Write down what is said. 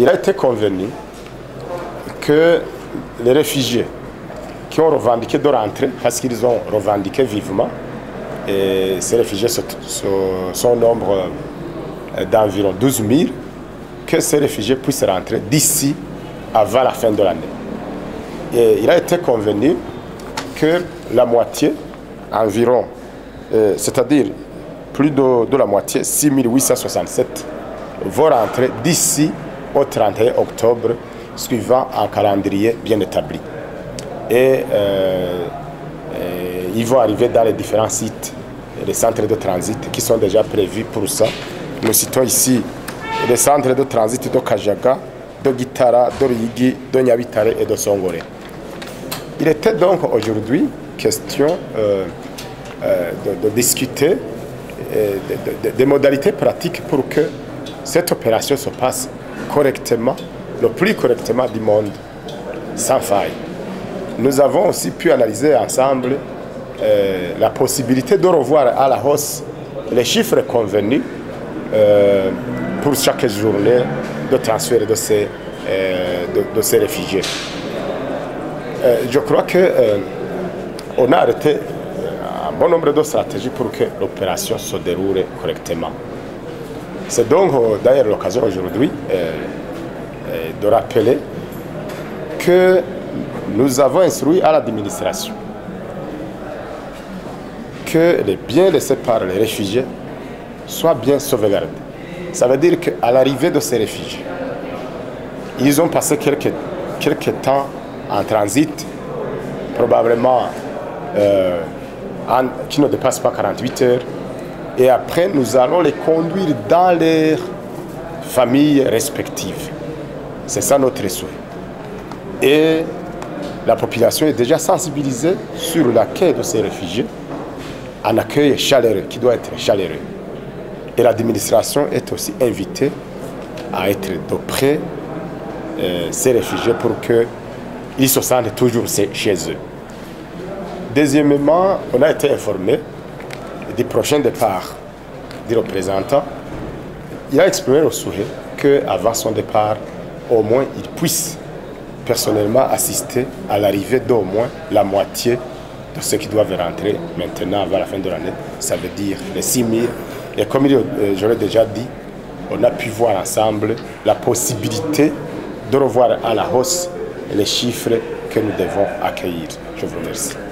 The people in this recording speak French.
il a été convenu que les réfugiés qui ont revendiqué de rentrer, parce qu'ils ont revendiqué vivement, et ces réfugiés sont au nombre d'environ 12 000, que ces réfugiés puissent rentrer d'ici avant la fin de l'année. Et il a été convenu que la moitié, environ, c'est-à-dire plus de la moitié, 6 867, vont rentrer d'ici au 31 octobre, suivant un calendrier bien établi. Et ils vont arriver dans les différents sites, les centres de transit qui sont déjà prévus pour ça. Nous citons ici les centres de transit de Kajaga, de Gitara, de Ruyigi, de Nyabitare et de Songore. Il était donc aujourd'hui question de discuter des modalités pratiques pour que cette opération se passe correctement, le plus correctement du monde, sans faille. Nous avons aussi pu analyser ensemble la possibilité de revoir à la hausse les chiffres convenus pour chaque journée de transfert de ces réfugiés. Je crois qu'on a arrêté un bon nombre de stratégies pour que l'opération se déroule correctement. C'est donc d'ailleurs l'occasion aujourd'hui de rappeler que nous avons instruit à l'administration que les biens laissés par les réfugiés soient bien sauvegardés. Ça veut dire qu'à l'arrivée de ces réfugiés, ils ont passé quelques temps en transit, probablement qui ne dépassent pas 48 heures, et après nous allons les conduire dans leurs familles respectives. C'est ça notre souhait. Et la population est déjà sensibilisée sur l'accueil de ces réfugiés, un accueil chaleureux, qui doit être chaleureux. Et l'administration est aussi invitée à être de près ces réfugiés pour qu'ils se sentent toujours chez eux. Deuxièmement, on a été informé du prochain départ du représentant. Il a exprimé le souhait qu'avant son départ, au moins, il puisse personnellement assister à l'arrivée d'au moins la moitié de ceux qui doivent rentrer maintenant avant la fin de l'année. Ça veut dire les 6 000. Et comme je l'ai déjà dit, on a pu voir ensemble la possibilité de revoir à la hausse les chiffres que nous devons accueillir. Je vous remercie.